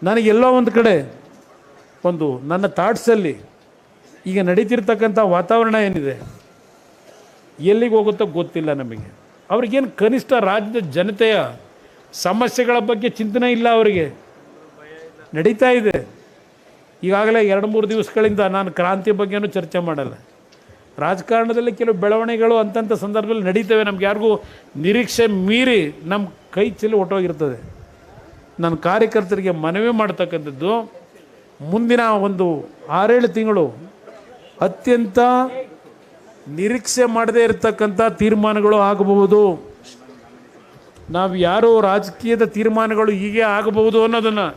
ನನಗೆಲ್ಲೋ ಒಂದು ಕಡೆ ಒಂದು ನನ್ನ ಥಾಟ್ಸಲ್ಲಿ ಈಗ ನಡೀತಿರ್ತಕ್ಕಂಥ ವಾತಾವರಣ ಏನಿದೆ ಎಲ್ಲಿಗೆ ಹೋಗುತ್ತೋ ಗೊತ್ತಿಲ್ಲ ನಮಗೆ. ಅವ್ರಿಗೇನು ಕನಿಷ್ಠ ರಾಜ್ಯದ ಜನತೆಯ ಸಮಸ್ಯೆಗಳ ಬಗ್ಗೆ ಚಿಂತನೆ ಇಲ್ಲ. ಅವರಿಗೆ ನಡೀತಾ ಇದೆ. ಈಗಾಗಲೇ 2-3 ದಿವಸಗಳಿಂದ ನಾನು ಕ್ರಾಂತಿ ಬಗ್ಗೆನೂ ಚರ್ಚೆ ಮಾಡಲ್ಲ. ರಾಜಕಾರಣದಲ್ಲಿ ಕೆಲವು ಬೆಳವಣಿಗೆಗಳು ಅಂತಂಥ ಸಂದರ್ಭದಲ್ಲಿ ನಡೀತವೆ. ನಮ್ಗೆ ಯಾರಿಗೂ ನಿರೀಕ್ಷೆ ಮೀರಿ ನಮ್ಮ ಕೈ ಚೆಲ್ಲಿ ಹೊಟ್ಟೋಗಿರ್ತದೆ. ನನ್ನ ಕಾರ್ಯಕರ್ತರಿಗೆ ಮನವಿ ಮಾಡ್ತಕ್ಕಂಥದ್ದು, ಮುಂದಿನ ಒಂದು 6-7 ತಿಂಗಳು ಅತ್ಯಂತ ನಿರೀಕ್ಷೆ ಮಾಡದೇ ಇರತಕ್ಕಂಥ ತೀರ್ಮಾನಗಳು ಆಗಬಹುದು. ನಾವು ಯಾರೋ ರಾಜಕೀಯದ ತೀರ್ಮಾನಗಳು ಹೀಗೆ ಆಗಬಹುದು ಅನ್ನೋದನ್ನು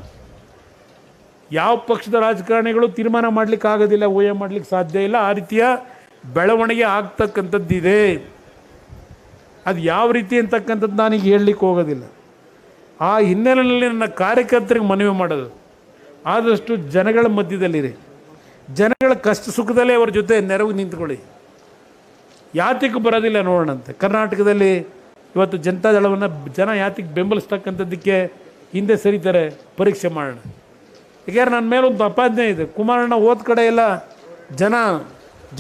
ಯಾವ ಪಕ್ಷದ ರಾಜಕಾರಣಿಗಳು ತೀರ್ಮಾನ ಮಾಡಲಿಕ್ಕೆ ಆಗೋದಿಲ್ಲ, ಊಹೆ ಮಾಡಲಿಕ್ಕೆ ಸಾಧ್ಯ ಇಲ್ಲ. ಆ ರೀತಿಯ ಬೆಳವಣಿಗೆ ಆಗ್ತಕ್ಕಂಥದ್ದಿದೆ. ಅದು ಯಾವ ರೀತಿ ಅಂತಕ್ಕಂಥದ್ದು ನಾನೀಗ ಹೇಳಲಿಕ್ಕೆ ಹೋಗೋದಿಲ್ಲ. ಆ ಹಿನ್ನೆಲೆಯಲ್ಲಿ ನನ್ನ ಕಾರ್ಯಕರ್ತರಿಗೆ ಮನವಿ ಮಾಡೋದು, ಆದಷ್ಟು ಜನಗಳ ಮಧ್ಯದಲ್ಲಿರಿ. ಜನಗಳ ಕಷ್ಟ ಸುಖದಲ್ಲೇ ಅವ್ರ ಜೊತೆ ನೆರವು ನಿಂತ್ಕೊಳ್ಳಿ. ಯಾತಕ್ಕೆ ಬರೋದಿಲ್ಲ ನೋಡೋಣಂತೆ. ಕರ್ನಾಟಕದಲ್ಲಿ ಇವತ್ತು ಜನತಾದಳವನ್ನು ಜನ ಯಾತಕ್ಕೆ ಬೆಂಬಲಿಸ್ತಕ್ಕಂಥದ್ದಕ್ಕೆ ಹಿಂದೆ ಸರಿತಾರೆ, ಪರೀಕ್ಷೆ ಮಾಡೋಣ. ಯಾಕೆಂದ್ರೆ ನನ್ನ ಮೇಲೊಂದು ಅಪಾದನೆ ಇದೆ, ಕುಮಾರಣ್ಣ ಹೋದ ಕಡೆ ಎಲ್ಲ ಜನ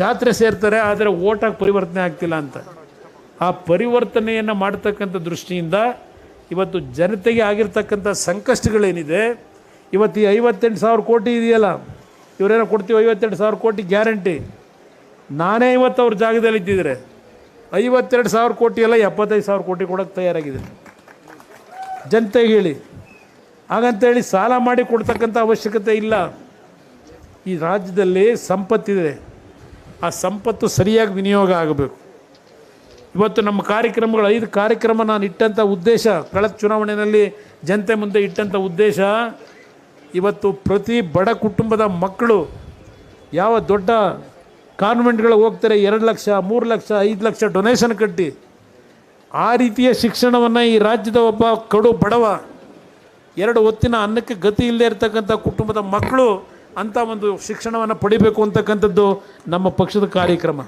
ಜಾತ್ರೆ ಸೇರ್ತಾರೆ, ಆದರೆ ಓಟಾಗಿ ಪರಿವರ್ತನೆ ಆಗ್ತಿಲ್ಲ ಅಂತ. ಆ ಪರಿವರ್ತನೆಯನ್ನು ಮಾಡ್ತಕ್ಕಂಥ ದೃಷ್ಟಿಯಿಂದ ಇವತ್ತು ಜನತೆಗೆ ಆಗಿರ್ತಕ್ಕಂಥ ಸಂಕಷ್ಟಗಳೇನಿದೆ, ಇವತ್ತು ಈ 58,000 ಕೋಟಿ ಇದೆಯಲ್ಲ, ಇವರೇನೋ ಕೊಡ್ತೀವಿ 52,000 ಕೋಟಿ ಗ್ಯಾರಂಟಿ. ನಾನೇ ಇವತ್ತು ಅವ್ರ ಜಾಗದಲ್ಲಿ ಇದ್ದಿದ್ರೆ 52,000 ಕೋಟಿ ಅಲ್ಲ 75,000 ಕೋಟಿ ಕೊಡೋಕ್ಕೆ ತಯಾರಾಗಿದೆ. ಜನತೆಗೆ ಹೇಳಿ, ಹಾಗಂತೇಳಿ ಸಾಲ ಮಾಡಿ ಕೊಡ್ತಕ್ಕಂಥ ಅವಶ್ಯಕತೆ ಇಲ್ಲ. ಈ ರಾಜ್ಯದಲ್ಲಿ ಸಂಪತ್ತಿದೆ, ಆ ಸಂಪತ್ತು ಸರಿಯಾಗಿ ವಿನಿಯೋಗ ಆಗಬೇಕು. ಇವತ್ತು ನಮ್ಮ ಕಾರ್ಯಕ್ರಮಗಳು 5 ಕಾರ್ಯಕ್ರಮ ನಾನು ಇಟ್ಟಂಥ ಉದ್ದೇಶ, ಕಳೆದ ಚುನಾವಣೆಯಲ್ಲಿ ಜನತೆ ಮುಂದೆ ಇಟ್ಟಂಥ ಉದ್ದೇಶ, ಇವತ್ತು ಪ್ರತಿ ಬಡ ಕುಟುಂಬದ ಮಕ್ಕಳು ಯಾವ ದೊಡ್ಡ ಕಾನ್ವೆಂಟ್ಗಳು ಹೋಗ್ತಾರೆ 2 ಲಕ್ಷ 3 ಲಕ್ಷ 5 ಲಕ್ಷ ಡೊನೇಷನ್ ಕಟ್ಟಿ, ಆ ರೀತಿಯ ಶಿಕ್ಷಣವನ್ನು ಈ ರಾಜ್ಯದ ಒಬ್ಬ ಕಡು ಬಡವ 2 ಹೊತ್ತಿನ ಅನ್ನಕ್ಕೆ ಗತಿ ಇಲ್ಲದೆ ಇರತಕ್ಕಂಥ ಕುಟುಂಬದ ಮಕ್ಕಳು ಅಂಥ ಒಂದು ಶಿಕ್ಷಣವನ್ನು ಪಡಿಬೇಕು ಅಂತಕ್ಕಂಥದ್ದು ನಮ್ಮ ಪಕ್ಷದ ಕಾರ್ಯಕ್ರಮ.